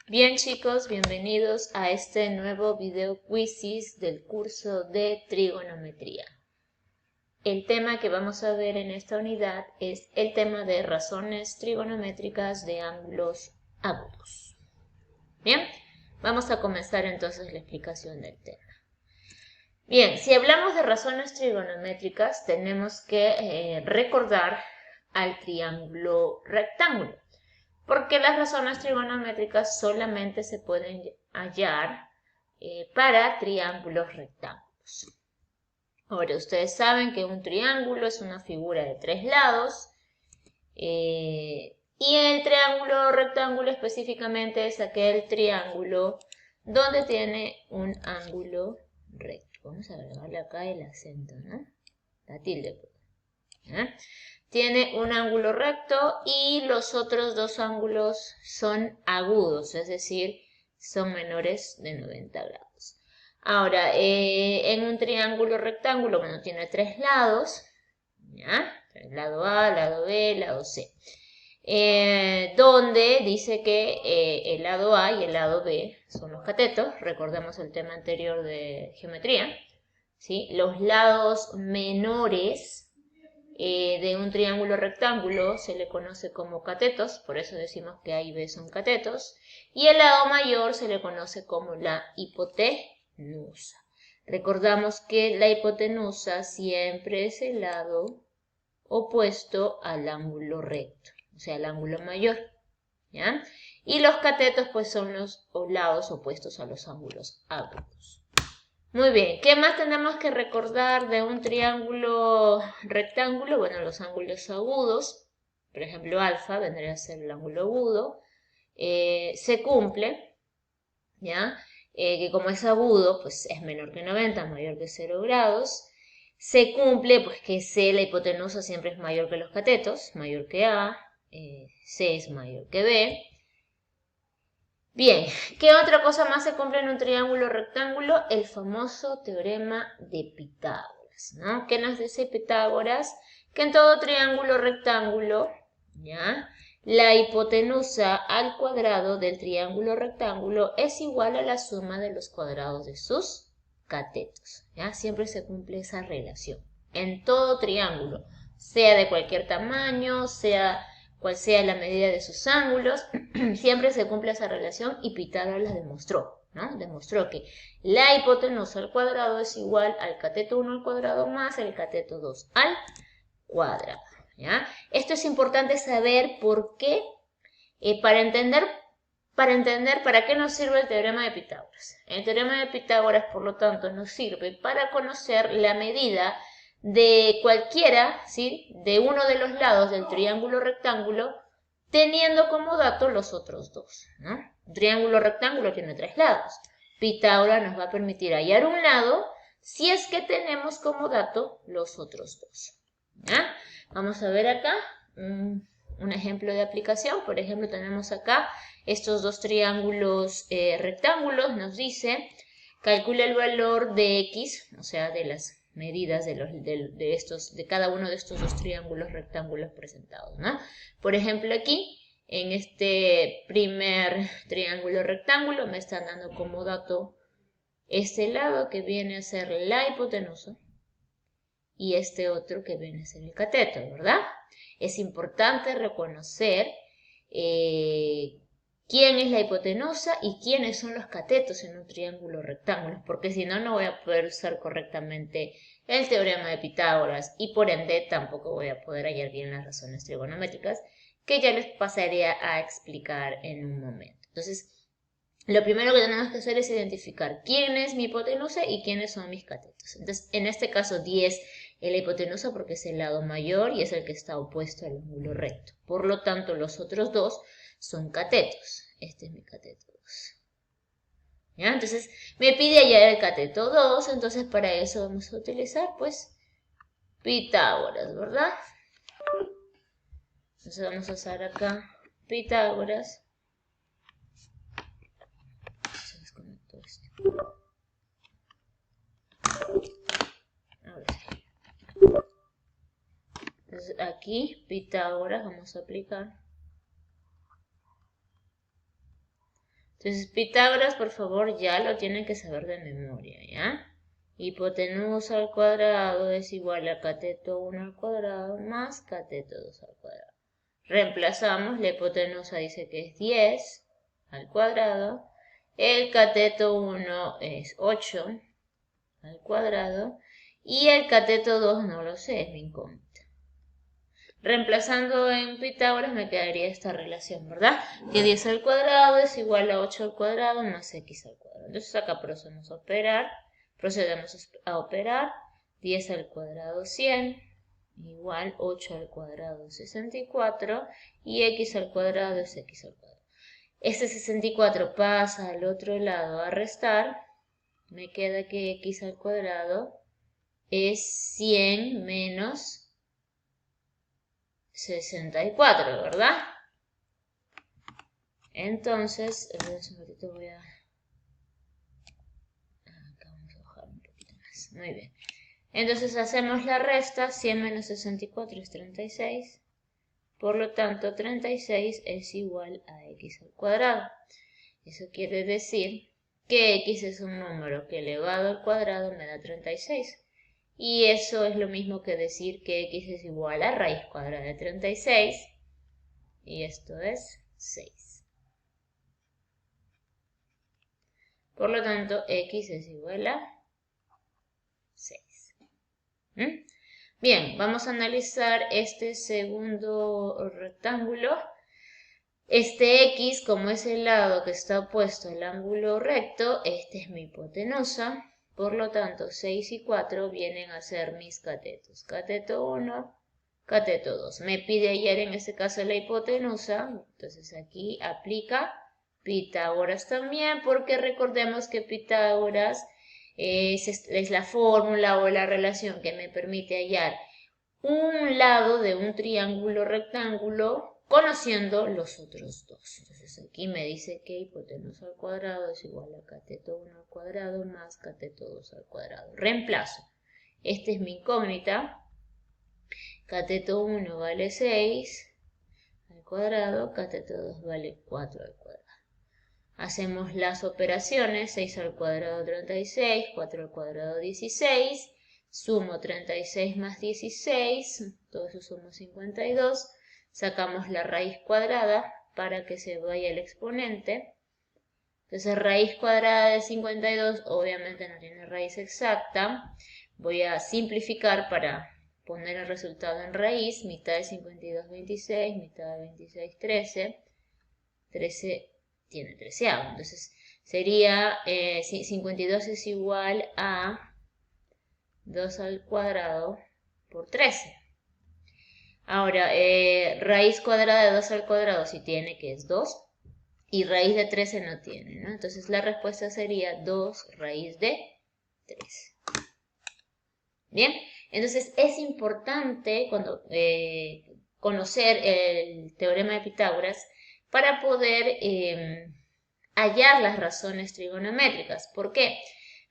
Bien chicos, bienvenidos a este nuevo video quizzes del curso de trigonometría. El tema que vamos a ver en esta unidad es el tema de razones trigonométricas de ángulos agudos. Bien, vamos a comenzar entonces la explicación del tema. Bien, si hablamos de razones trigonométricas tenemos que recordar al triángulo rectángulo. Porque las razones trigonométricas solamente se pueden hallar para triángulos rectángulos. Ahora, ustedes saben que un triángulo es una figura de tres lados y el triángulo rectángulo específicamente es aquel triángulo donde tiene un ángulo recto. Vamos a agregarle acá el acento, ¿no? La tilde. ¿Eh? Tiene un ángulo recto y los otros dos ángulos son agudos, es decir, son menores de 90 grados. Ahora, en un triángulo rectángulo, bueno, tiene tres lados, ¿ya? El lado A, lado B, lado C. Donde dice que el lado A y el lado B son los catetos, recordemos el tema anterior de geometría, ¿sí? Los lados menores de un triángulo rectángulo se le conoce como catetos, por eso decimos que A y B son catetos, y el lado mayor se le conoce como la hipotenusa. Recordamos que la hipotenusa siempre es el lado opuesto al ángulo recto, o sea, el ángulo mayor, ¿ya? Y los catetos pues son los lados opuestos a los ángulos agudos. Muy bien, ¿qué más tenemos que recordar de un triángulo rectángulo? Bueno, los ángulos agudos, por ejemplo, alfa vendría a ser el ángulo agudo, se cumple, ¿ya? Que como es agudo, pues es menor que 90, mayor que 0 grados. Se cumple, pues que C, la hipotenusa, siempre es mayor que los catetos, mayor que A, C es mayor que B. Bien, ¿qué otra cosa más se cumple en un triángulo rectángulo? El famoso teorema de Pitágoras, ¿no? ¿Qué nos dice Pitágoras? Que en todo triángulo rectángulo, ¿ya? La hipotenusa al cuadrado del triángulo rectángulo es igual a la suma de los cuadrados de sus catetos, ¿ya? Siempre se cumple esa relación. En todo triángulo, sea de cualquier tamaño, sea cual sea la medida de sus ángulos, siempre se cumple esa relación y Pitágoras la demostró, ¿no? Demostró que la hipotenusa al cuadrado es igual al cateto 1 al cuadrado más el cateto 2 al cuadrado, ¿ya? Esto es importante saber por qué, para entender para qué nos sirve el teorema de Pitágoras. El teorema de Pitágoras, por lo tanto, nos sirve para conocer la medida de cualquiera, ¿sí? De uno de los lados del triángulo rectángulo, teniendo como dato los otros dos, ¿no? Un triángulo rectángulo tiene tres lados. Pitágoras nos va a permitir hallar un lado si es que tenemos como dato los otros dos, ¿ya? Vamos a ver acá un ejemplo de aplicación. Por ejemplo, tenemos acá estos dos triángulos rectángulos. Nos dice, calcula el valor de x, o sea, de las medidas de cada uno de estos dos triángulos rectángulos presentados, ¿no? Por ejemplo, aquí, en este primer triángulo rectángulo, me están dando como dato este lado que viene a ser la hipotenusa y este otro que viene a ser el cateto, ¿verdad? Es importante reconocer quién es la hipotenusa y quiénes son los catetos en un triángulo rectángulo, porque si no, no voy a poder usar correctamente el teorema de Pitágoras y por ende tampoco voy a poder hallar bien las razones trigonométricas que ya les pasaré a explicar en un momento. Entonces, lo primero que tenemos que hacer es identificar quién es mi hipotenusa y quiénes son mis catetos. Entonces, en este caso 10 es la hipotenusa porque es el lado mayor y es el que está opuesto al ángulo recto. Por lo tanto, los otros dos son catetos. Este es mi cateto 2. ¿Ya? Entonces, me pide hallar el cateto 2, entonces para eso vamos a utilizar, pues, Pitágoras, ¿verdad? Entonces vamos a usar acá Pitágoras. Se desconectó esto. Ahora sí. Entonces aquí Pitágoras vamos a aplicar. Entonces, Pitágoras, por favor, ya lo tienen que saber de memoria, ¿ya? Hipotenusa al cuadrado es igual a cateto 1 al cuadrado más cateto 2 al cuadrado. Reemplazamos, la hipotenusa dice que es 10 al cuadrado. El cateto 1 es 8 al cuadrado. Y el cateto 2 no lo sé, es mi incógnita. Reemplazando en Pitágoras me quedaría esta relación, ¿verdad? Que 10 al cuadrado es igual a 8 al cuadrado más x al cuadrado. Entonces acá procedemos a operar 10 al cuadrado 100 igual 8 al cuadrado 64 y x al cuadrado es x al cuadrado. Este 64 pasa al otro lado a restar, me queda que x al cuadrado es 100 menos 64, ¿verdad? Entonces, un ratito voy a... Acá vamos a bajar un poquito más. Muy bien. Entonces hacemos la resta, 100 menos 64 es 36. Por lo tanto, 36 es igual a x al cuadrado. Eso quiere decir que x es un número que elevado al cuadrado me da 36. Y eso es lo mismo que decir que x es igual a raíz cuadrada de 36. Y esto es 6. Por lo tanto, x es igual a 6. Bien, vamos a analizar este segundo rectángulo. Este x, como es el lado que está opuesto al ángulo recto, este es mi hipotenusa. Por lo tanto, 6 y 4 vienen a ser mis catetos. Cateto 1, cateto 2. Me pide hallar en este caso la hipotenusa. Entonces aquí aplica Pitágoras también, porque recordemos que Pitágoras es la fórmula o la relación que me permite hallar un lado de un triángulo rectángulo conociendo los otros dos. Entonces aquí me dice que hipotenusa al cuadrado es igual a cateto 1 al cuadrado más cateto 2 al cuadrado. Reemplazo. Esta es mi incógnita. Cateto 1 vale 6 al cuadrado, cateto 2 vale 4 al cuadrado. Hacemos las operaciones, 6 al cuadrado 36, 4 al cuadrado 16, sumo 36 más 16, todo eso sumo 52, sacamos la raíz cuadrada para que se vaya el exponente. Entonces raíz cuadrada de 52 obviamente no tiene raíz exacta. Voy a simplificar para poner el resultado en raíz. Mitad de 52, 26, mitad de 26, 13. 13 tiene 13. Entonces sería 52 es igual a 2 al cuadrado por 13. Ahora, raíz cuadrada de 2 al cuadrado sí tiene, que es 2. Y raíz de 13 no tiene, ¿no? Entonces la respuesta sería 2 raíz de 13. Bien, entonces es importante conocer el teorema de Pitágoras para poder hallar las razones trigonométricas. ¿Por qué?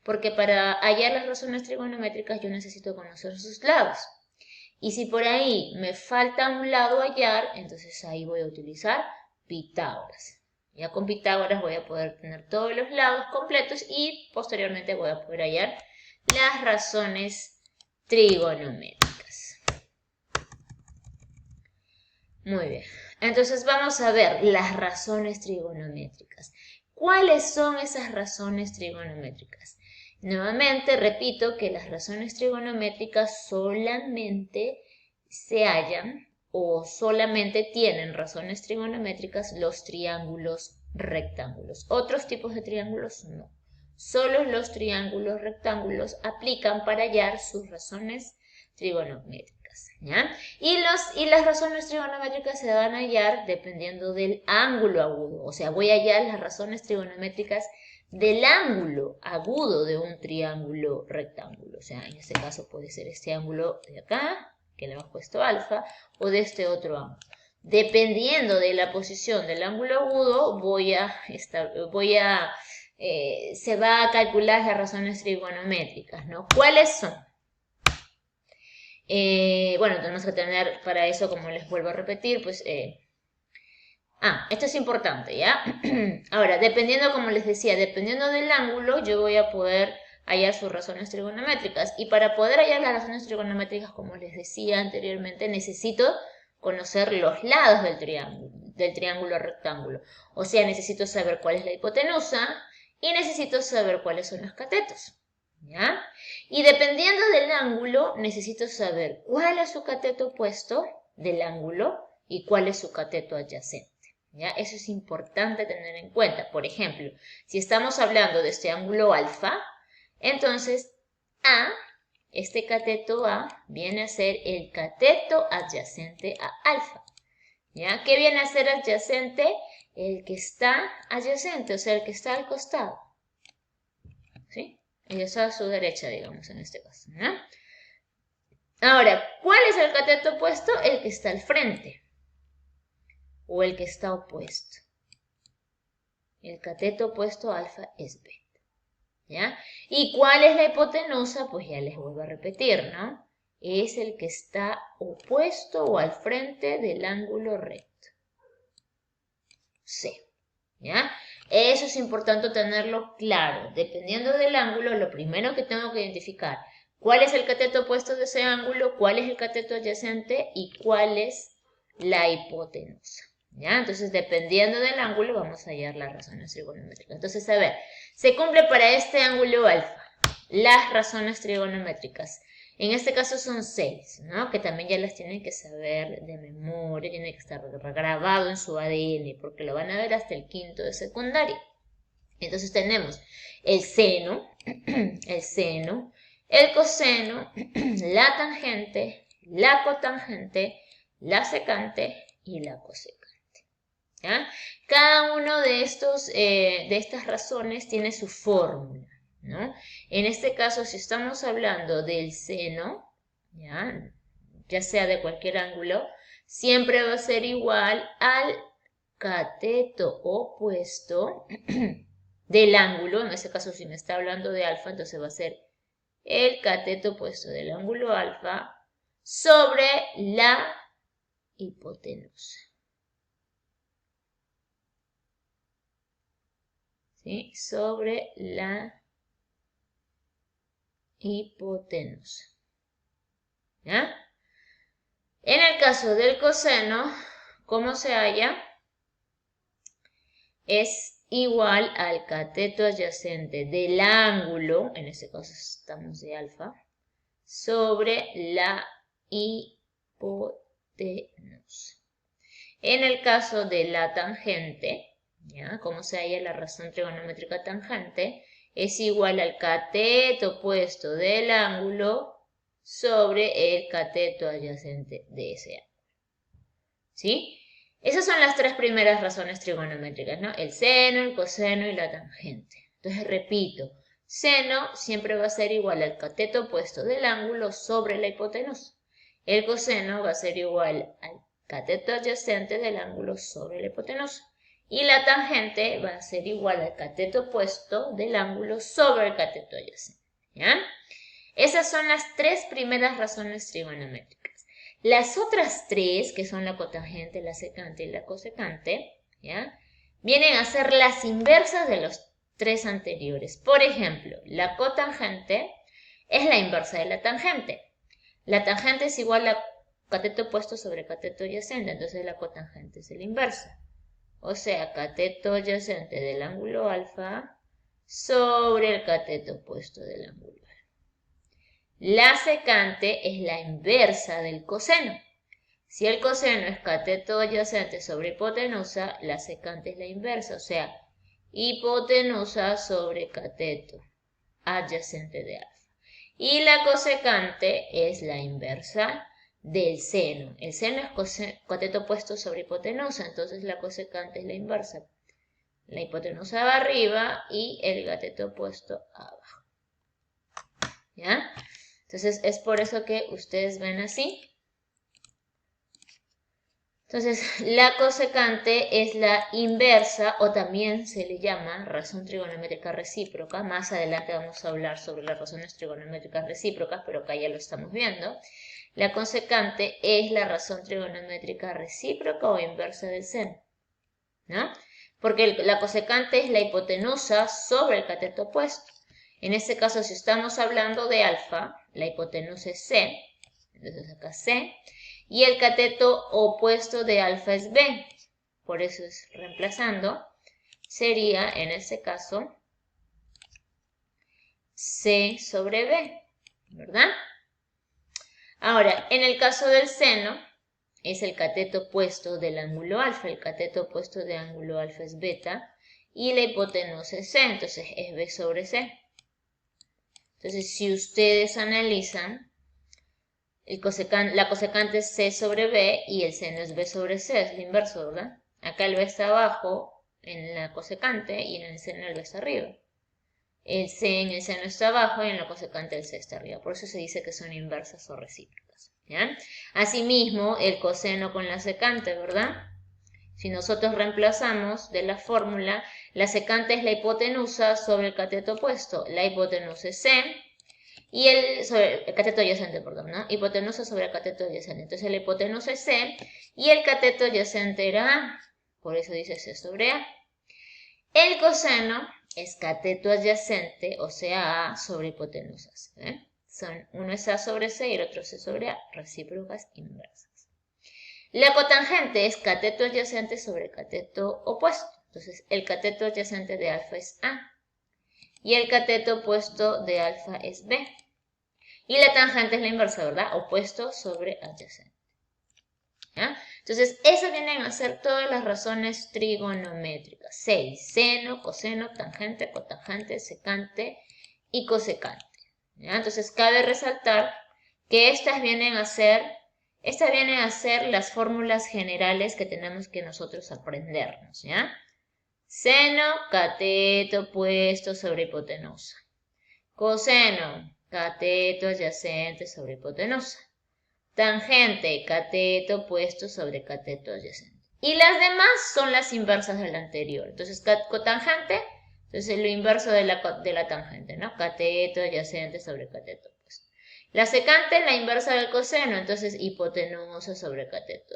Porque para hallar las razones trigonométricas yo necesito conocer sus lados. Y si por ahí me falta un lado a hallar, entonces ahí voy a utilizar Pitágoras. Ya con Pitágoras voy a poder tener todos los lados completos y posteriormente voy a poder hallar las razones trigonométricas. Muy bien, entonces vamos a ver las razones trigonométricas. ¿Cuáles son esas razones trigonométricas? Nuevamente repito que las razones trigonométricas solamente se hallan o solamente tienen razones trigonométricas los triángulos rectángulos. Otros tipos de triángulos no. Solo los triángulos rectángulos aplican para hallar sus razones trigonométricas, ¿ya? Y las razones trigonométricas se van a hallar dependiendo del ángulo agudo. O sea, voy a hallar las razones trigonométricas del ángulo agudo de un triángulo rectángulo. O sea, en este caso puede ser este ángulo de acá, que le hemos puesto alfa, o de este otro ángulo. Dependiendo de la posición del ángulo agudo, se va a calcular las razones trigonométricas, ¿no? ¿Cuáles son? Bueno, tenemos que tener para eso, como les vuelvo a repetir, pues Esto es importante, ¿ya? Ahora, dependiendo, como les decía, dependiendo del ángulo, yo voy a poder hallar sus razones trigonométricas. Y para poder hallar las razones trigonométricas, como les decía anteriormente, necesito conocer los lados del triángulo rectángulo. O sea, necesito saber cuál es la hipotenusa y necesito saber cuáles son los catetos. ¿Ya? Y dependiendo del ángulo, necesito saber cuál es su cateto opuesto del ángulo y cuál es su cateto adyacente. ¿Ya? Eso es importante tener en cuenta. Por ejemplo, si estamos hablando de este ángulo alfa, entonces este cateto A viene a ser el cateto adyacente a alfa. ¿Ya? ¿Qué viene a ser adyacente? El que está adyacente, o sea, el que está al costado. ¿Sí? El que está a su derecha, digamos, en este caso. ¿Ya? Ahora, ¿cuál es el cateto opuesto? El que está al frente. O el que está opuesto. El cateto opuesto a alfa es beta. ¿Ya? ¿Y cuál es la hipotenusa? Pues ya les vuelvo a repetir, ¿no? Es el que está opuesto o al frente del ángulo recto. C. ¿Ya? Eso es importante tenerlo claro. Dependiendo del ángulo, lo primero que tengo que identificar, cuál es el cateto opuesto de ese ángulo, cuál es el cateto adyacente y cuál es la hipotenusa. ¿Ya? Entonces, dependiendo del ángulo, vamos a hallar las razones trigonométricas. Entonces, a ver, se cumple para este ángulo alfa las razones trigonométricas. En este caso son 6, ¿no? Que también ya las tienen que saber de memoria, tiene que estar grabado en su ADN, porque lo van a ver hasta el quinto de secundaria. Entonces tenemos el seno, el coseno, la tangente, la cotangente, la secante y la cosecante. ¿Ya? Cada uno de estas razones tiene su fórmula, ¿no? En este caso, si estamos hablando del seno, ya sea de cualquier ángulo, siempre va a ser igual al cateto opuesto del ángulo. En este caso, si me está hablando de alfa, entonces va a ser el cateto opuesto del ángulo alfa sobre la hipotenusa. ¿Sí? Sobre la hipotenusa. ¿Ya? En el caso del coseno, ¿cómo se halla? Es igual al cateto adyacente del ángulo, en este caso estamos de alfa, sobre la hipotenusa. En el caso de la tangente, ¿ya? ¿Cómo se halla la razón trigonométrica tangente? Es igual al cateto opuesto del ángulo sobre el cateto adyacente de ese ángulo. ¿Sí? Esas son las tres primeras razones trigonométricas, ¿no? El seno, el coseno y la tangente. Entonces, repito, seno siempre va a ser igual al cateto opuesto del ángulo sobre la hipotenusa. El coseno va a ser igual al cateto adyacente del ángulo sobre la hipotenusa. Y la tangente va a ser igual al cateto opuesto del ángulo sobre el cateto adyacente. ¿Ya? Esas son las tres primeras razones trigonométricas. Las otras tres, que son la cotangente, la secante y la cosecante, ¿ya? Vienen a ser las inversas de los tres anteriores. Por ejemplo, la cotangente es la inversa de la tangente. La tangente es igual a cateto opuesto sobre cateto adyacente, entonces la cotangente es la inversa. O sea, cateto adyacente del ángulo alfa sobre el cateto opuesto del ángulo alfa. La secante es la inversa del coseno. Si el coseno es cateto adyacente sobre hipotenusa, la secante es la inversa, o sea, hipotenusa sobre cateto adyacente de alfa. Y la cosecante es la inversa del seno. El seno es cateto opuesto sobre hipotenusa, entonces la cosecante es la inversa. La hipotenusa va arriba y el cateto opuesto abajo. ¿Ya? Entonces es por eso que ustedes ven así. Entonces la cosecante es la inversa o también se le llama razón trigonométrica recíproca. Más adelante vamos a hablar sobre las razones trigonométricas recíprocas, pero acá ya lo estamos viendo. La cosecante es la razón trigonométrica recíproca o inversa del seno. ¿no? Porque la cosecante es la hipotenusa sobre el cateto opuesto. En este caso, si estamos hablando de alfa, la hipotenusa es C, entonces acá C, y el cateto opuesto de alfa es B. Por eso es reemplazando, sería en este caso C sobre B, ¿verdad? Ahora, en el caso del seno, es el cateto opuesto del ángulo alfa. El cateto opuesto del ángulo alfa es beta y la hipotenusa es C, entonces es B sobre C. Entonces, si ustedes analizan, la cosecante es C sobre B y el seno es B sobre C, es lo inverso, ¿verdad? Acá el B está abajo en la cosecante y en el seno el B está arriba. El C en el seno está abajo y en la cosecante el C está arriba. Por eso se dice que son inversas o recíprocas, ¿ya? Asimismo, el coseno con la secante, ¿verdad? Si nosotros reemplazamos de la fórmula, la secante es la hipotenusa sobre el cateto opuesto. La hipotenusa es C y sobre el cateto adyacente, perdón, ¿no? Hipotenusa sobre el cateto adyacente. Entonces la hipotenusa es C y el cateto adyacente era A. Por eso dice C sobre A. El coseno es cateto adyacente, o sea, A sobre hipotenusas. Uno es A sobre C y el otro C sobre A, recíprocas inversas. La cotangente es cateto adyacente sobre cateto opuesto. Entonces, el cateto adyacente de alfa es A y el cateto opuesto de alfa es B. Y la tangente es la inversa, ¿verdad? Opuesto sobre adyacente. ¿Ya? Entonces, esas vienen a ser todas las razones trigonométricas. 6. Seno, coseno, tangente, cotangente, secante y cosecante. ¿Ya? Entonces, cabe resaltar que estas vienen a ser las fórmulas generales que tenemos que nosotros aprendernos. ¿Ya? Seno, cateto opuesto sobre hipotenusa. Coseno, cateto adyacente sobre hipotenusa. Tangente, cateto opuesto sobre cateto adyacente. Y las demás son las inversas de la anterior. Entonces, cotangente, entonces lo inverso de la tangente, ¿no? Cateto adyacente sobre cateto opuesto. La secante, la inversa del coseno, entonces hipotenusa sobre cateto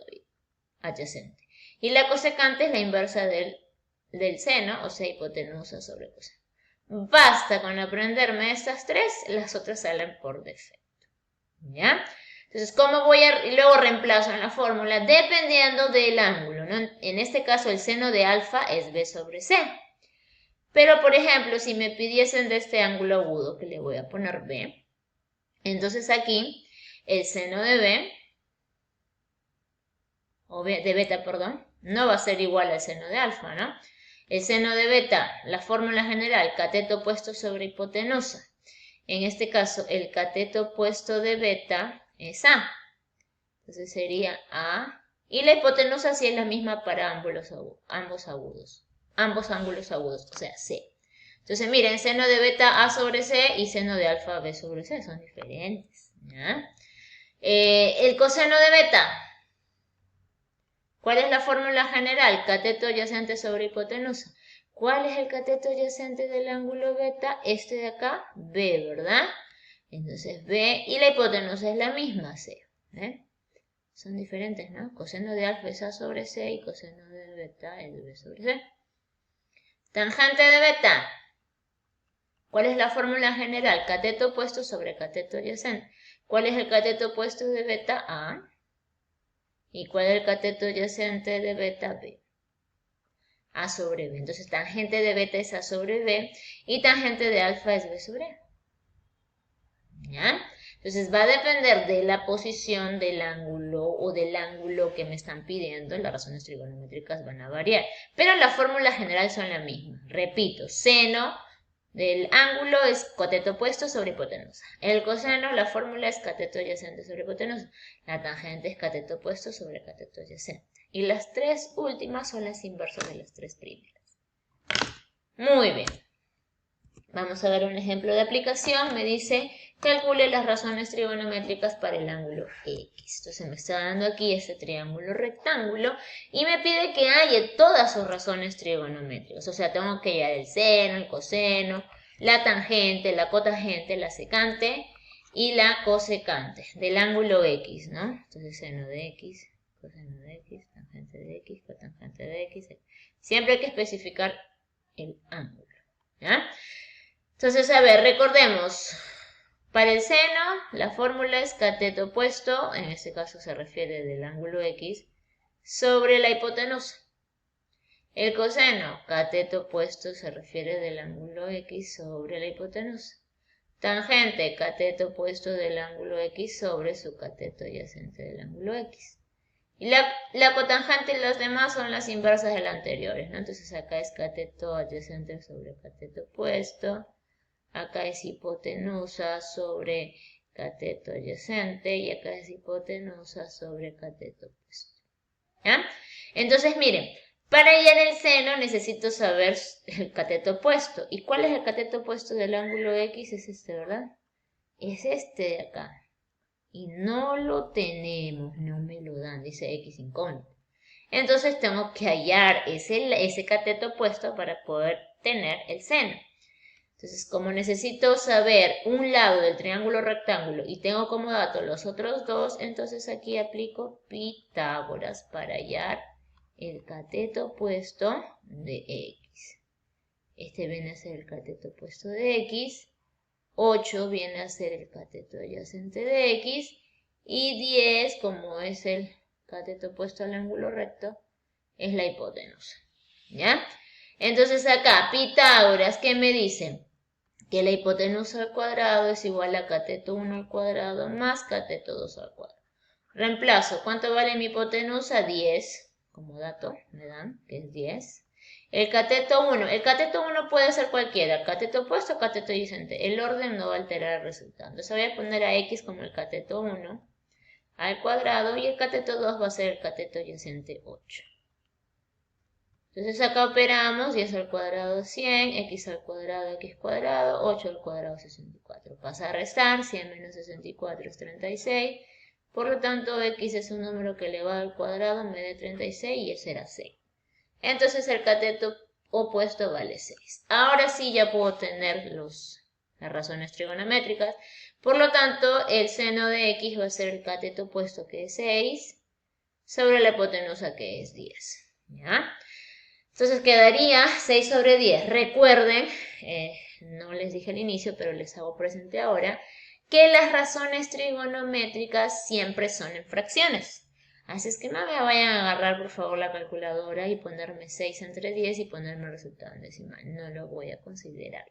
adyacente. Y la cosecante es la inversa del seno, o sea, hipotenusa sobre coseno. Basta con aprenderme estas tres, las otras salen por defecto. ¿Ya? Entonces, ¿cómo voy a...? Y luego reemplazo en la fórmula dependiendo del ángulo, ¿no? En este caso, el seno de alfa es B sobre C. Pero, por ejemplo, si me pidiesen de este ángulo agudo, que le voy a poner B, entonces aquí el seno de B, o de beta, perdón, no va a ser igual al seno de alfa, ¿no? El seno de beta, la fórmula general, cateto opuesto sobre hipotenusa. En este caso, el cateto opuesto de beta es A. Entonces sería A. Y la hipotenusa sí es la misma para ambos agudos. Ambos ángulos agudos, o sea, C. Entonces, miren, seno de beta A sobre C y seno de alfa B sobre C son diferentes. ¿Ya? El coseno de beta. ¿Cuál es la fórmula general? Cateto adyacente sobre hipotenusa. ¿Cuál es el cateto adyacente del ángulo beta? Este de acá, B, ¿verdad? Entonces B y la hipotenusa es la misma, C. Son diferentes, ¿no? Coseno de alfa es A sobre C y coseno de beta es B sobre C. Tangente de beta. ¿Cuál es la fórmula general? Cateto opuesto sobre cateto adyacente. ¿Cuál es el cateto opuesto de beta? A. ¿Y cuál es el cateto adyacente de beta? B. A sobre B. Entonces, tangente de beta es A sobre B y tangente de alfa es B sobre A. ¿Ya? Entonces, va a depender de la posición del ángulo o del ángulo que me están pidiendo. Las razones trigonométricas van a variar. Pero las fórmulas generales son las mismas. Repito, seno del ángulo es cateto opuesto sobre hipotenusa. El coseno, la fórmula es cateto adyacente sobre hipotenusa. La tangente es cateto opuesto sobre cateto adyacente. Y las tres últimas son las inversas de las tres primeras. Muy bien. Vamos a ver un ejemplo de aplicación. Me dice, calcule las razones trigonométricas para el ángulo X. Entonces me está dando aquí este triángulo rectángulo y me pide que halle todas sus razones trigonométricas. O sea, tengo que hallar el seno, el coseno, la tangente, la cotangente, la secante y la cosecante del ángulo X, ¿no? Entonces seno de X, coseno de X, tangente de X, cotangente de X, Siempre hay que especificar el ángulo, ¿ya? Entonces, a ver, recordemos. Para el seno, la fórmula es cateto opuesto, en este caso se refiere del ángulo X, sobre la hipotenusa. El coseno, cateto opuesto, se refiere del ángulo X sobre la hipotenusa. Tangente, cateto opuesto del ángulo X sobre su cateto adyacente del ángulo X. Y la cotangente y las demás son las inversas de las anteriores, ¿no? Entonces acá es cateto adyacente sobre cateto opuesto. Acá es hipotenusa sobre cateto adyacente y acá es hipotenusa sobre cateto opuesto. ¿Ya? Entonces, miren, para hallar el seno necesito saber el cateto opuesto. ¿Y cuál es el cateto opuesto del ángulo X? Es este, ¿verdad? Es este de acá. Y no lo tenemos, no me lo dan, dice X incógnito. Entonces tengo que hallar ese cateto opuesto para poder tener el seno. Entonces, como necesito saber un lado del triángulo rectángulo y tengo como dato los otros dos, entonces aquí aplico Pitágoras para hallar el cateto opuesto de X. Este viene a ser el cateto opuesto de X. 8 viene a ser el cateto adyacente de X. Y 10, como es el cateto opuesto al ángulo recto, es la hipotenusa. ¿Ya? Entonces acá, Pitágoras, ¿qué me dice? Que la hipotenusa al cuadrado es igual a cateto 1 al cuadrado más cateto 2 al cuadrado. Reemplazo, ¿cuánto vale mi hipotenusa? 10, como dato me dan, que es 10. El cateto 1 puede ser cualquiera, cateto opuesto o cateto adyacente. El orden no va a alterar el resultado. Entonces voy a poner a X como el cateto 1 al cuadrado y el cateto 2 va a ser el cateto adyacente 8. Entonces acá operamos 10 al cuadrado 100, x al cuadrado x cuadrado, 8 al cuadrado 64. Pasa a restar, 100 menos 64 es 36. Por lo tanto, x es un número que elevado al cuadrado me dé 36 y ese era 6. Entonces el cateto opuesto vale 6. Ahora sí ya puedo tener las razones trigonométricas. Por lo tanto, el seno de x va a ser el cateto opuesto que es 6 sobre la hipotenusa que es 10. ¿Ya? Entonces quedaría 6 sobre 10. Recuerden, no les dije al inicio, pero les hago presente ahora, que las razones trigonométricas siempre son en fracciones. Así es que no me vayan a agarrar por favor la calculadora y ponerme 6 entre 10 y ponerme el resultado en decimal. No lo voy a considerar.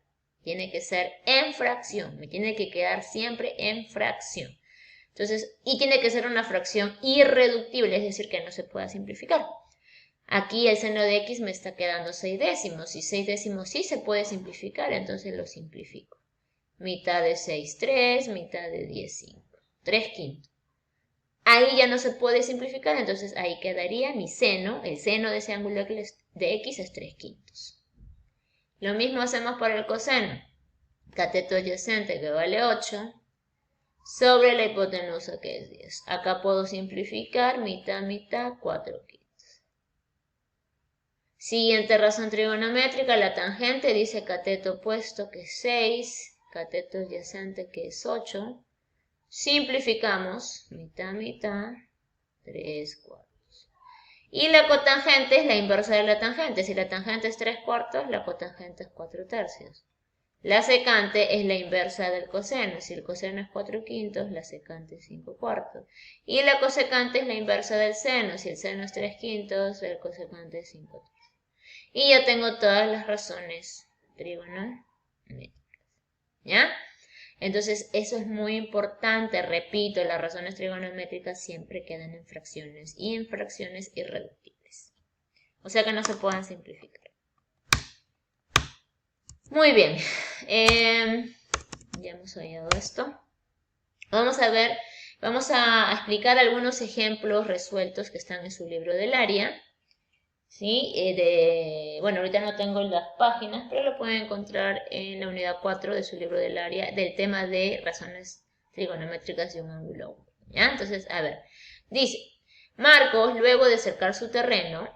Tiene que ser en fracción. Me tiene que quedar siempre en fracción. Entonces, y tiene que ser una fracción irreductible, es decir, que no se pueda simplificar. Aquí el seno de x me está quedando 6 décimos y 6 décimos sí se puede simplificar, entonces lo simplifico. Mitad de 6, 3, mitad de 10, 5. 3 quintos. Ahí ya no se puede simplificar, entonces ahí quedaría mi seno, el seno de ese ángulo de x es 3 quintos. Lo mismo hacemos para el coseno. Cateto adyacente que vale 8 sobre la hipotenusa que es 10. Acá puedo simplificar mitad, mitad, 4 quintos. Siguiente razón trigonométrica, la tangente dice cateto opuesto que es 6, cateto adyacente que es 8. Simplificamos, mitad, mitad, 3 cuartos. Y la cotangente es la inversa de la tangente. Si la tangente es 3 cuartos, la cotangente es 4 tercios. La secante es la inversa del coseno. Si el coseno es 4 quintos, la secante es 5 cuartos. Y la cosecante es la inversa del seno. Si el seno es 3 quintos, el cosecante es 5 tercios. Y ya tengo todas las razones trigonométricas. ¿Ya? Entonces, eso es muy importante. Repito, las razones trigonométricas siempre quedan en fracciones y en fracciones irreductibles. O sea que no se puedan simplificar. Muy bien. Ya hemos hallado esto. Vamos a explicar algunos ejemplos resueltos que están en su libro del área. ¿Sí? Bueno, ahorita no tengo las páginas, pero lo pueden encontrar en la unidad 4 de su libro del área del tema de razones trigonométricas de un ángulo 1. ¿Ya? Entonces, a ver, dice, Marcos, luego de cercar su terreno,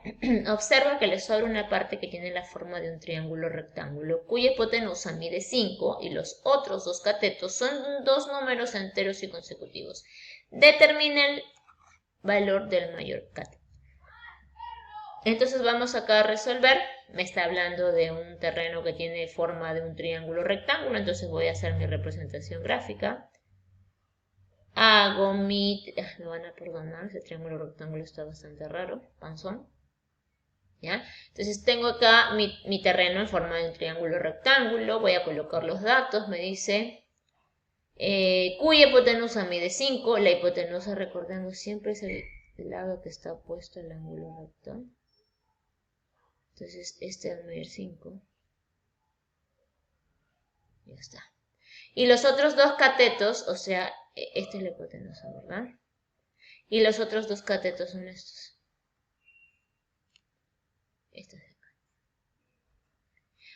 observa que le sobra una parte que tiene la forma de un triángulo rectángulo, cuya hipotenusa mide 5 y los otros dos catetos son dos números enteros y consecutivos. Determina el valor del mayor cateto. Entonces vamos acá a resolver. Me está hablando de un terreno que tiene forma de un triángulo rectángulo, entonces voy a hacer mi representación gráfica. Hago mi... me van a perdonar, ese triángulo rectángulo está bastante raro, panzón. ¿Ya? Entonces tengo acá mi terreno en forma de un triángulo rectángulo. Voy a colocar los datos. Me dice cuya hipotenusa mide 5. La hipotenusa, recordemos, siempre es el lado que está opuesto al ángulo recto. Entonces este va a medir 5. Ya está. Y los otros dos catetos, o sea, esta es la hipotenusa, ¿verdad? Y los otros dos catetos son estos. Estos de acá.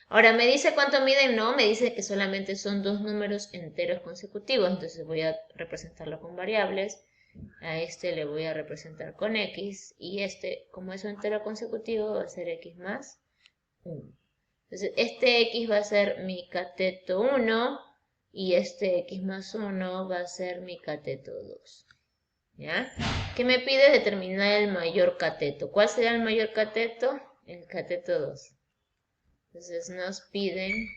Ahora, ¿me dice cuánto miden? No, me dice que solamente son dos números enteros consecutivos. Entonces voy a representarlo con variables. A este le voy a representar con x. Y este, como es un entero consecutivo, va a ser x más 1. Entonces, este x va a ser mi cateto 1. Y este x más 1 va a ser mi cateto 2. ¿Ya? ¿Qué me pide? Determinar el mayor cateto. ¿Cuál será el mayor cateto? El cateto 2. Entonces nos piden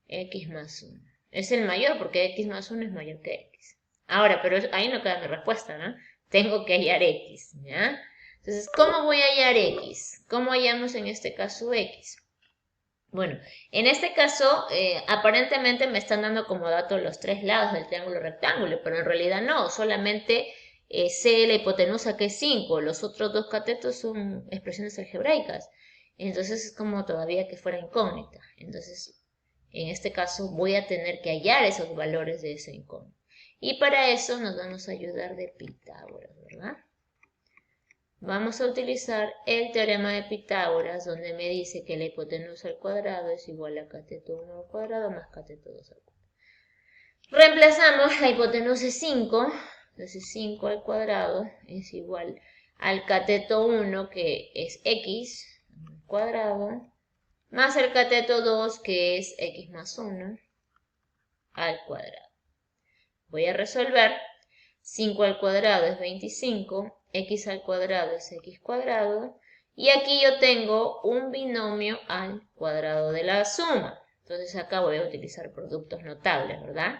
x más 1. Es el mayor porque x más 1 es mayor que x. Ahora, pero ahí no queda mi respuesta, ¿no? Tengo que hallar x, ¿ya? Entonces, ¿cómo voy a hallar x? ¿Cómo hallamos en este caso x? Bueno, en este caso, aparentemente me están dando como dato los tres lados del triángulo rectángulo, pero en realidad no, solamente sé la hipotenusa que es 5, los otros dos catetos son expresiones algebraicas, entonces es como todavía que fuera incógnita. Entonces, en este caso voy a tener que hallar esos valores de esa incógnita. Y para eso nos vamos a ayudar de Pitágoras, ¿verdad? Vamos a utilizar el teorema de Pitágoras, donde me dice que la hipotenusa al cuadrado es igual a cateto 1 al cuadrado más cateto 2 al cuadrado. Reemplazamos, la hipotenusa es 5, entonces 5 al cuadrado es igual al cateto 1, que es x al cuadrado, más el cateto 2, que es x más 1 al cuadrado. Voy a resolver. 5 al cuadrado es 25, x al cuadrado es x cuadrado, y aquí yo tengo un binomio al cuadrado de la suma. Entonces acá voy a utilizar productos notables, ¿verdad?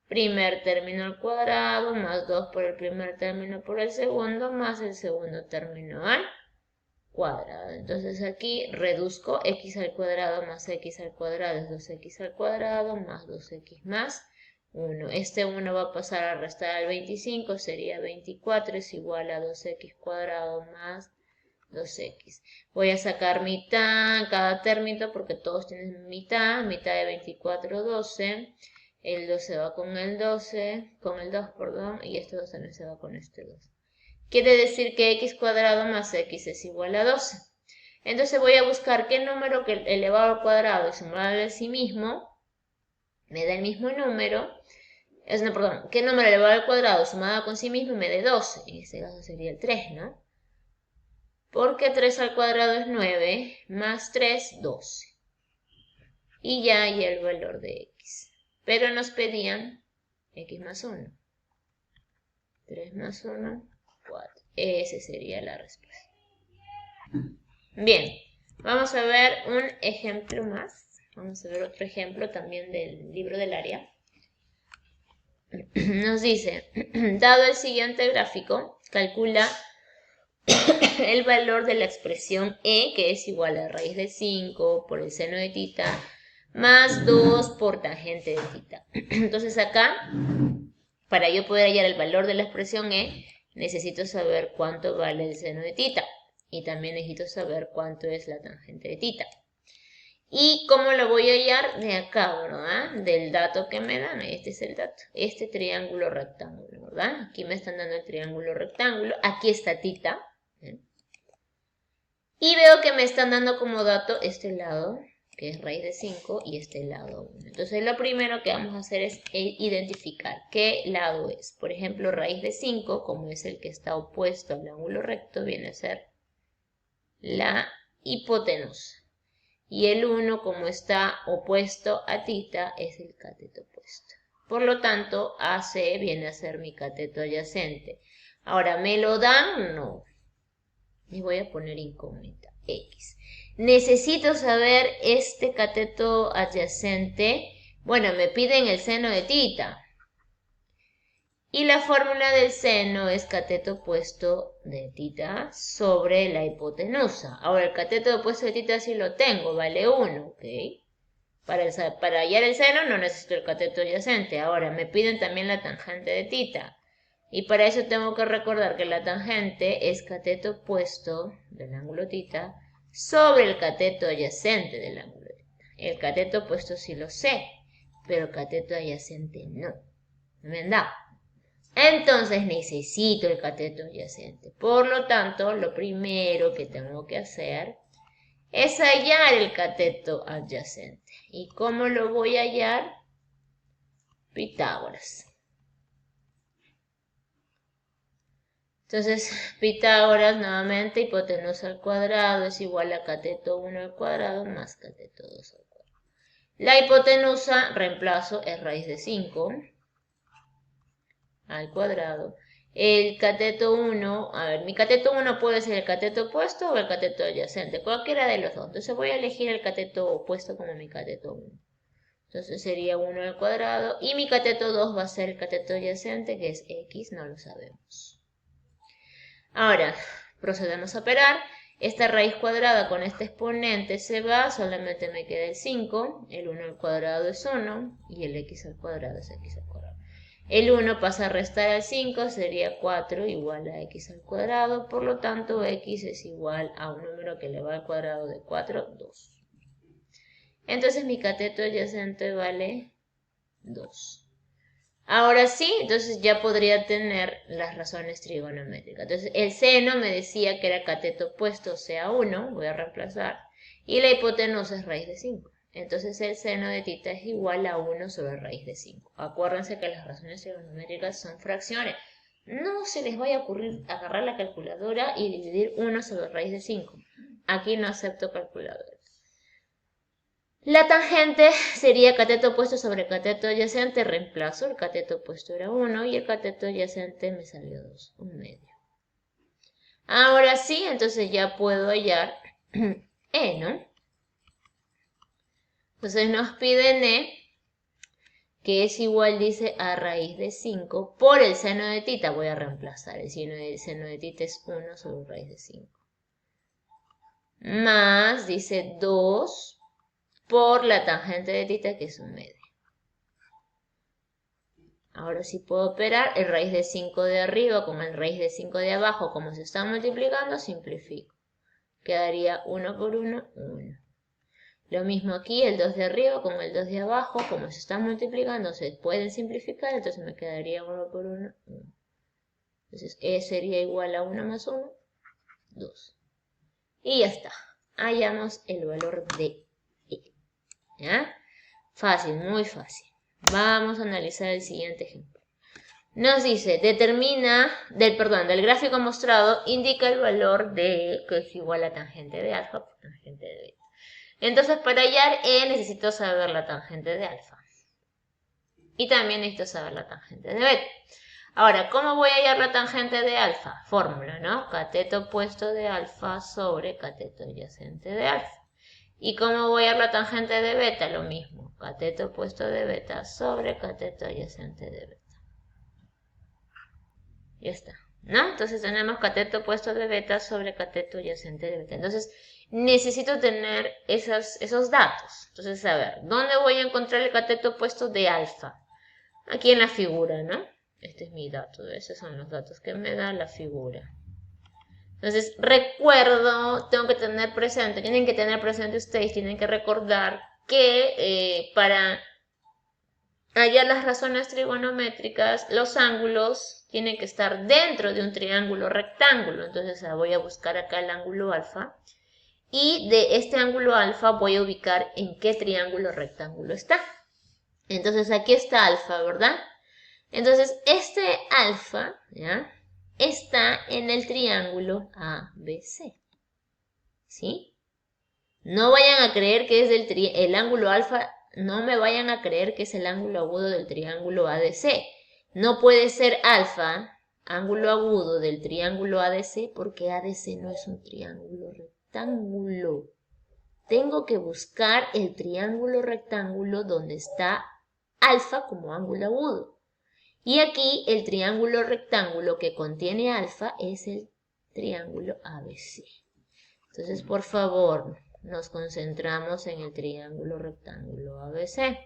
Primer término al cuadrado, más 2 por el primer término por el segundo, más el segundo término al cuadrado. Entonces aquí reduzco x al cuadrado más x al cuadrado es 2x al cuadrado, más 2x más 1. Este 1 va a pasar a restar al 25, sería 24, es igual a 2x cuadrado más 2x. Voy a sacar mitad cada término porque todos tienen mitad. Mitad de 24, 12. El 12 va con el 12, con el 2, perdón, y este 2 también se va con este 2. Quiere decir que x cuadrado más x es igual a 12. Entonces voy a buscar qué número que elevado al cuadrado y sumable a sí mismo me da el mismo número. Perdón, qué número elevado al cuadrado sumado con sí mismo me dé 12. En este caso sería el 3, ¿no? Porque 3 al cuadrado es 9, más 3, 12. Y ya hay el valor de x. Pero nos pedían x más 1. 3 más 1, 4. Esa sería la respuesta. Bien, vamos a ver un ejemplo más. Vamos a ver otro ejemplo también del libro del área. Nos dice, dado el siguiente gráfico, calcula el valor de la expresión e, que es igual a raíz de 5 por el seno de tita, más 2 por tangente de tita. Entonces acá, para yo poder hallar el valor de la expresión e, necesito saber cuánto vale el seno de tita. Y también necesito saber cuánto es la tangente de tita. ¿Y cómo lo voy a hallar? De acá, ¿verdad? Del dato que me dan. Este es el dato. Este triángulo rectángulo, ¿verdad? Aquí me están dando el triángulo rectángulo. Aquí está tita. Y veo que me están dando como dato este lado, que es raíz de 5, y este lado 1. Entonces lo primero que vamos a hacer es identificar qué lado es. Por ejemplo, raíz de 5, como es el que está opuesto al ángulo recto, viene a ser la hipotenusa. Y el 1, como está opuesto a tita, es el cateto opuesto. Por lo tanto, AC viene a ser mi cateto adyacente. Ahora, ¿me lo dan? No. Y voy a poner incógnita, X. Necesito saber este cateto adyacente. Bueno, me piden el seno de tita. Y la fórmula del seno es cateto opuesto de tita sobre la hipotenusa. Ahora, el cateto opuesto de tita sí lo tengo, vale 1, ¿ok? Para hallar el seno no necesito el cateto adyacente. Ahora, me piden también la tangente de tita. Y para eso tengo que recordar que la tangente es cateto opuesto del ángulo tita sobre el cateto adyacente del ángulo tita. El cateto opuesto sí lo sé, pero el cateto adyacente no. ¿No me han dado? Entonces necesito el cateto adyacente. Por lo tanto, lo primero que tengo que hacer es hallar el cateto adyacente. ¿Y cómo lo voy a hallar? Pitágoras. Entonces, Pitágoras, nuevamente, hipotenusa al cuadrado es igual a cateto 1 al cuadrado más cateto 2 al cuadrado. La hipotenusa, reemplazo, es raíz de 5 al cuadrado. El cateto 1, a ver, mi cateto 1 puede ser el cateto opuesto o el cateto adyacente, cualquiera de los dos. Entonces voy a elegir el cateto opuesto como mi cateto 1. Entonces sería 1 al cuadrado y mi cateto 2 va a ser el cateto adyacente, que es X, no lo sabemos. Ahora, procedemos a operar. Esta raíz cuadrada con este exponente se va, solamente me queda el 5, el 1 al cuadrado es 1 y el X al cuadrado es X al cuadrado. El 1 pasa a restar al 5, sería 4 igual a X al cuadrado, por lo tanto X es igual a un número que le va al cuadrado de 4, 2. Entonces mi cateto adyacente vale 2. Ahora sí, entonces ya podría tener las razones trigonométricas. Entonces el seno me decía que era cateto opuesto, o sea 1, voy a reemplazar, y la hipotenusa es raíz de 5. Entonces el seno de tita es igual a 1 sobre raíz de 5. Acuérdense que las razones trigonométricas son fracciones. No se les vaya a ocurrir agarrar la calculadora y dividir 1 sobre raíz de 5. Aquí no acepto calculadora. La tangente sería cateto opuesto sobre cateto adyacente, reemplazo, el cateto opuesto era 1 y el cateto adyacente me salió 2, un medio. Ahora sí, entonces ya puedo hallar E, ¿no? Entonces nos piden E, que es igual, dice, a raíz de 5 por el seno de tita. Voy a reemplazar, el seno de tita es 1 sobre raíz de 5. Más, dice, 2 por la tangente de tita, que es un medio. Ahora sí puedo operar el raíz de 5 de arriba con el raíz de 5 de abajo. Como se está multiplicando, simplifico. Quedaría 1 por 1, 1. Lo mismo aquí, el 2 de arriba con el 2 de abajo. Como se está multiplicando, se pueden simplificar. Entonces me quedaría 1 por 1, 1. Entonces E sería igual a 1 más 1, 2. Y ya está. Hallamos el valor de E. ¿Ya? Fácil, muy fácil. Vamos a analizar el siguiente ejemplo. Nos dice, determina, del gráfico mostrado, indica el valor de E, que es igual a tangente de alfa por tangente de beta. Entonces, para hallar E necesito saber la tangente de alfa. Y también necesito saber la tangente de beta. Ahora, ¿cómo voy a hallar la tangente de alfa? Fórmula, ¿no? Cateto opuesto de alfa sobre cateto adyacente de alfa. ¿Y cómo voy a hallar la tangente de beta? Lo mismo, cateto opuesto de beta sobre cateto adyacente de beta. Ya está, ¿no? Entonces tenemos cateto opuesto de beta sobre cateto adyacente de beta. Entonces necesito tener esos datos. Entonces, a ver, ¿dónde voy a encontrar el cateto opuesto de alfa? Aquí en la figura, ¿no? Este es mi dato, esos son los datos que me da la figura. Entonces, recuerdo, tengo que tener presente, tienen que tener presente ustedes, tienen que recordar que para hallar las razones trigonométricas, los ángulos tienen que estar dentro de un triángulo rectángulo. Entonces voy a buscar acá el ángulo alfa. Y de este ángulo alfa voy a ubicar en qué triángulo rectángulo está. Entonces aquí está alfa, ¿verdad? Entonces este alfa, ¿ya?, está en el triángulo ABC. ¿Sí? No vayan a creer que es el ángulo alfa. No me vayan a creer que es el ángulo agudo del triángulo ADC. No puede ser alfa ángulo agudo del triángulo ADC, porque ADC no es un triángulo rectángulo. Tengo que buscar el triángulo rectángulo donde está alfa como ángulo agudo. Y aquí el triángulo rectángulo que contiene alfa es el triángulo ABC. Entonces, por favor, nos concentramos en el triángulo rectángulo ABC.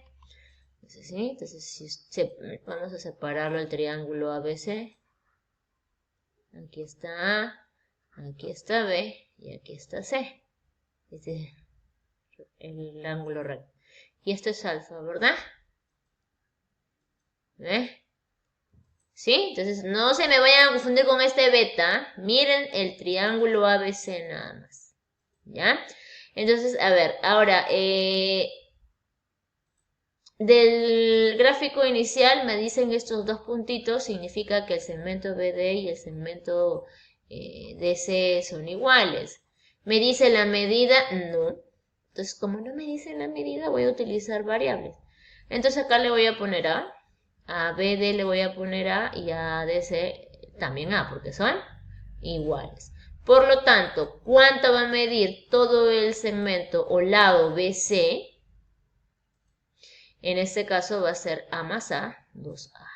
Entonces, ¿sí? Entonces vamos a separarlo el triángulo ABC. Aquí está A, aquí está B y aquí está C. Este es el ángulo recto. Y esto es alfa, ¿verdad? ¿Ve? ¿Sí? Entonces no se me vayan a confundir con este beta. Miren el triángulo ABC nada más. ¿Ya? Entonces, a ver, ahora, del gráfico inicial me dicen estos dos puntitos, significa que el segmento BD y el segmento DC son iguales. ¿Me dice la medida? No. Entonces, como no me dice la medida, voy a utilizar variables. Entonces acá le voy a poner a BD le voy a poner A y a DC también A, porque son iguales. Por lo tanto, ¿cuánto va a medir todo el segmento o lado BC? En este caso va a ser A más A, 2A.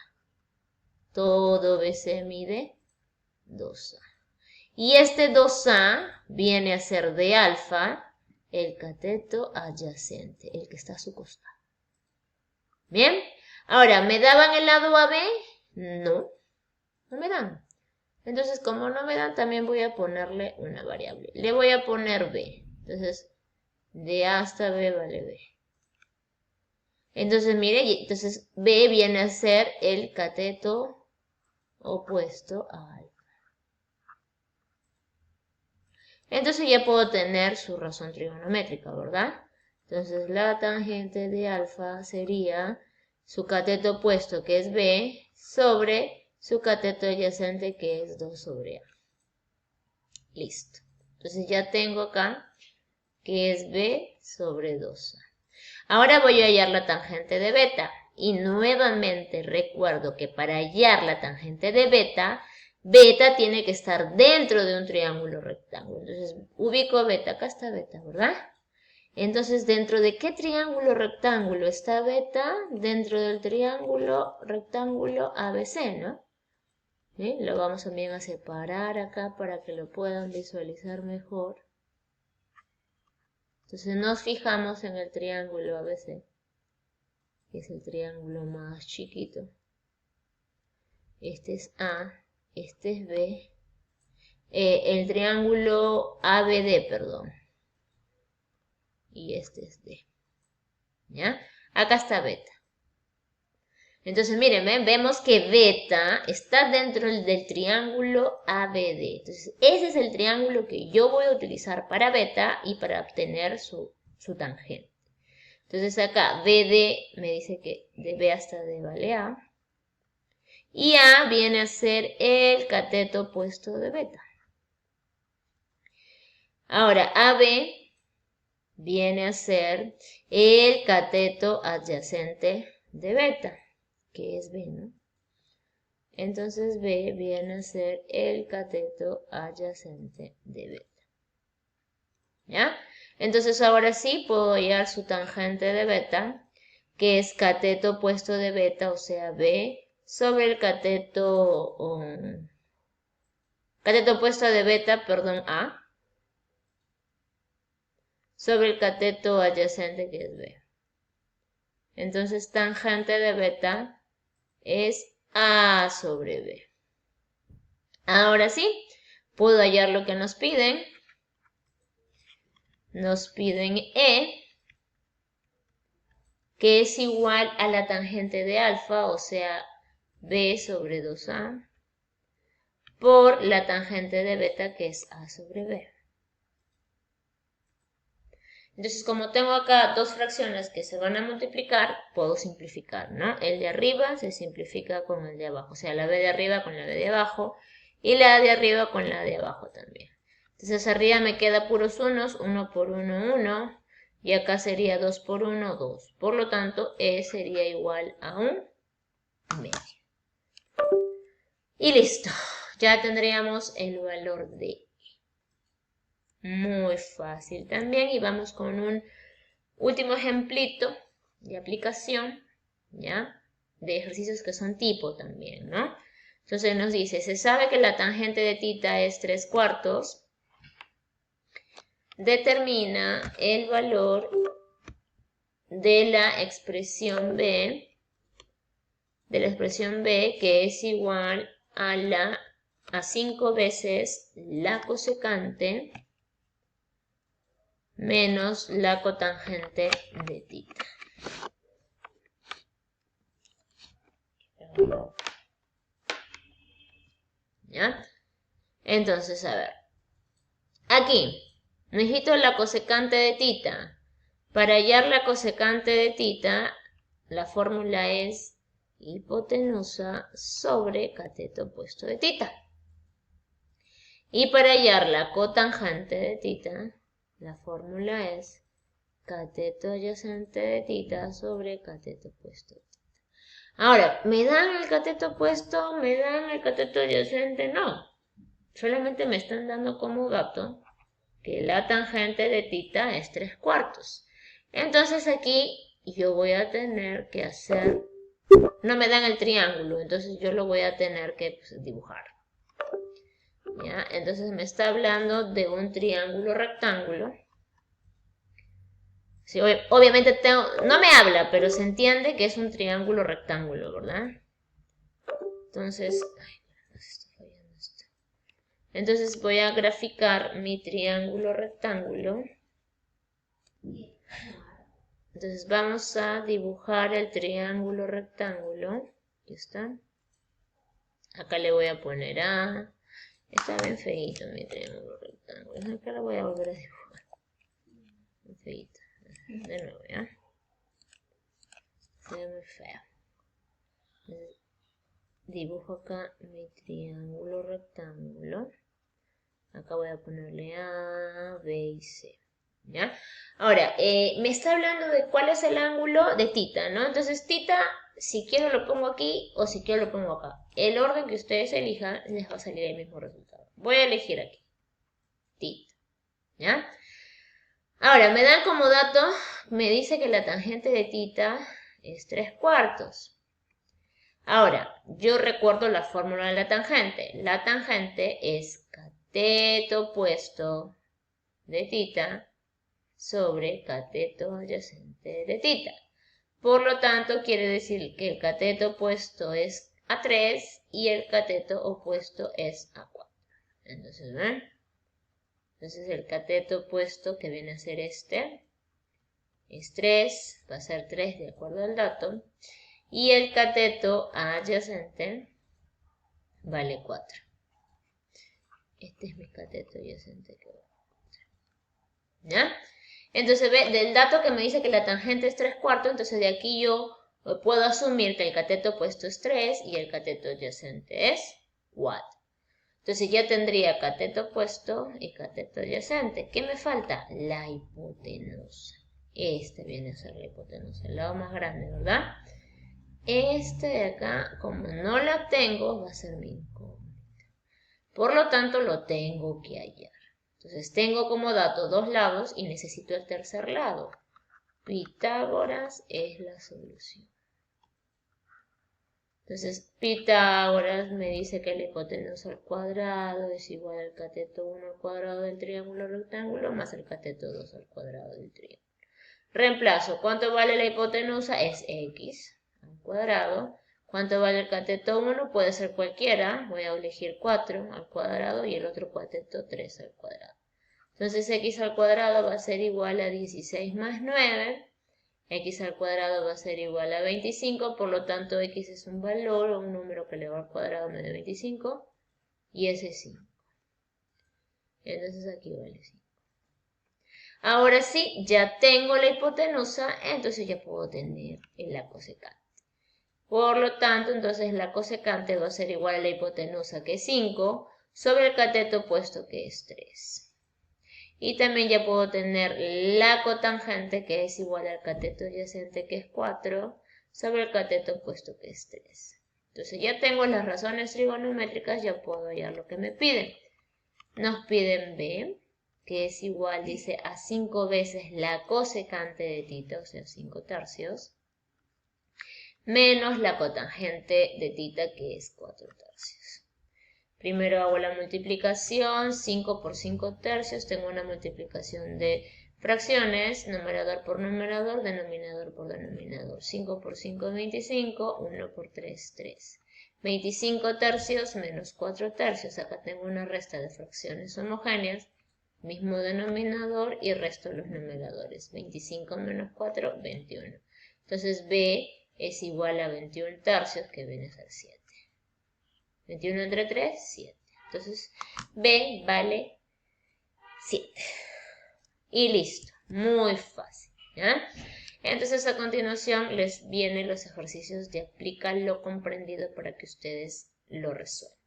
Todo BC mide 2A. Y este 2A viene a ser de alfa el cateto adyacente, el que está a su costado. Bien, ahora, ¿me daban el lado AB? No, no me dan. Entonces, como no me dan, también voy a ponerle una variable. Le voy a poner B. Entonces, de A hasta B vale B. Entonces, mire, entonces B viene a ser el cateto opuesto a alfa. Entonces ya puedo tener su razón trigonométrica, ¿verdad? Entonces la tangente de alfa sería su cateto opuesto, que es B, sobre su cateto adyacente, que es 2 sobre A. Listo. Entonces ya tengo acá que es B sobre 2A. Ahora voy a hallar la tangente de beta. Y nuevamente recuerdo que para hallar la tangente de beta, beta tiene que estar dentro de un triángulo rectángulo. Entonces ubico beta, acá está beta, ¿verdad? Entonces, ¿dentro de qué triángulo rectángulo está beta? Dentro del triángulo rectángulo ABC, ¿no? Lo vamos también a separar acá para que lo puedan visualizar mejor. Entonces nos fijamos en el triángulo ABC, que es el triángulo más chiquito. Este es A, este es B. El triángulo ABD, perdón. Y este es D. ¿Ya? Acá está beta. Entonces, miren, vemos que beta está dentro del triángulo ABD. Entonces, ese es el triángulo que yo voy a utilizar para beta y para obtener su tangente. Entonces, acá BD me dice que de B hasta D vale A. Y A viene a ser el cateto opuesto de beta. Ahora, AB viene a ser el cateto adyacente de beta, que es B, ¿no? Entonces B viene a ser el cateto adyacente de beta. ¿Ya? Entonces ahora sí puedo hallar su tangente de beta, que es cateto opuesto de beta, o sea, B sobre el cateto opuesto de beta, perdón, A, sobre el cateto adyacente que es B. Entonces tangente de beta es A sobre B. Ahora sí, puedo hallar lo que nos piden. Nos piden E, que es igual a la tangente de alfa, o sea, B sobre 2A, por la tangente de beta, que es A sobre B. Entonces, como tengo acá dos fracciones que se van a multiplicar, puedo simplificar, ¿no? El de arriba se simplifica con el de abajo, o sea, la B de arriba con la B de abajo, y la de arriba con la de abajo también. Entonces, arriba me queda puros unos, 1 por 1, 1, y acá sería 2 por 1, 2. Por lo tanto, E sería igual a un medio. Y listo, ya tendríamos el valor de muy fácil también. Y vamos con un último ejemplito de aplicación, ¿ya? De ejercicios que son tipo también, ¿no? Entonces nos dice, se sabe que la tangente de θ es 3/4. Determina el valor de la expresión B, que es igual a 5 veces la cosecante menos la cotangente de θ. ¿Ya? Entonces, a ver. Aquí, necesito la cosecante de θ. Para hallar la cosecante de θ, la fórmula es hipotenusa sobre cateto opuesto de θ. Y para hallar la cotangente de θ, la fórmula es cateto adyacente de θ sobre cateto opuesto de θ. Ahora, ¿me dan el cateto opuesto? ¿Me dan el cateto adyacente? No. Solamente me están dando como dato que la tangente de θ es 3/4. Entonces aquí yo voy a tener que hacer, no me dan el triángulo, entonces yo lo voy a tener que dibujar. ¿Ya? Entonces me está hablando de un triángulo rectángulo. Sí, obviamente no me habla, pero se entiende que es un triángulo rectángulo, ¿verdad? Entonces, entonces voy a graficar mi triángulo rectángulo. Entonces vamos a dibujar el triángulo rectángulo. Aquí está. Acá le voy a poner A. Está bien feíto mi triángulo rectángulo. Acá lo voy a volver a dibujar. Bien feíto. De nuevo, ¿ya? Se ve muy feo. Dibujo acá mi triángulo rectángulo. Acá voy a ponerle A, B y C. ¿Ya? Ahora, me está hablando de cuál es el ángulo de θ, ¿no? Entonces, θ, si quiero lo pongo aquí o si quiero lo pongo acá. El orden que ustedes elijan les va a salir el mismo resultado. Voy a elegir aquí. θ. ¿Ya? Ahora, me dan como dato, me dice que la tangente de θ es 3/4. Ahora, yo recuerdo la fórmula de la tangente. La tangente es cateto opuesto de θ sobre cateto adyacente de θ. Por lo tanto, quiere decir que el cateto opuesto es a 3 y el cateto opuesto es a 4. Entonces, ¿ven? Entonces el cateto opuesto, que viene a ser este, es 3, va a ser 3 de acuerdo al dato, y el cateto adyacente vale 4. Este es mi cateto adyacente que vale 4. ¿Ya? Entonces, ve, del dato que me dice que la tangente es 3/4, entonces de aquí yo puedo asumir que el cateto opuesto es 3 y el cateto adyacente es 4. Entonces ya tendría cateto opuesto y cateto adyacente. ¿Qué me falta? La hipotenusa. Este viene a ser la hipotenusa, el lado más grande, ¿verdad? Este de acá, como no la tengo, va a ser mi incógnita. Por lo tanto, lo tengo que hallar. Entonces tengo como dato dos lados y necesito el tercer lado. Pitágoras es la solución. Entonces Pitágoras me dice que la hipotenusa al cuadrado es igual al cateto 1 al cuadrado del triángulo rectángulo más el cateto 2 al cuadrado del triángulo. Reemplazo. ¿Cuánto vale la hipotenusa? Es x al cuadrado. ¿Cuánto vale el cateto 1? Puede ser cualquiera. Voy a elegir 4 al cuadrado y el otro cateto 3 al cuadrado. Entonces x al cuadrado va a ser igual a 16 más 9. X al cuadrado va a ser igual a 25, por lo tanto x es un valor o un número que elevado al cuadrado me da 25 y ese es 5. Entonces aquí vale 5. Ahora sí, ya tengo la hipotenusa, entonces ya puedo tener la cosecante. Por lo tanto, entonces la cosecante va a ser igual a la hipotenusa, que es 5, sobre el cateto opuesto, que es 3. Y también ya puedo tener la cotangente, que es igual al cateto adyacente, que es 4, sobre el cateto opuesto, que es 3. Entonces ya tengo las razones trigonométricas, ya puedo hallar lo que me piden. Nos piden B, que es igual, dice, a 5 veces la cosecante de θ, o sea, 5 tercios, menos la cotangente de θ, que es 4 tercios. Primero hago la multiplicación, 5 por 5 tercios, tengo una multiplicación de fracciones, numerador por numerador, denominador por denominador. 5 por 5 es 25, 1 por 3, 3. 25 tercios menos 4 tercios, acá tengo una resta de fracciones homogéneas, mismo denominador y resto los numeradores. 25 menos 4, 21. Entonces B es igual a 21 tercios, que viene a ser 7. 21 entre 3, 7. Entonces B vale 7. Y listo, muy fácil, ¿ya? Entonces a continuación les vienen los ejercicios de aplicar lo comprendido para que ustedes lo resuelvan,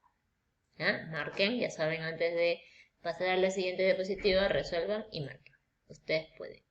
¿ya? Marquen, ya saben, antes de pasar a la siguiente diapositiva, resuelvan y marquen. Ustedes pueden.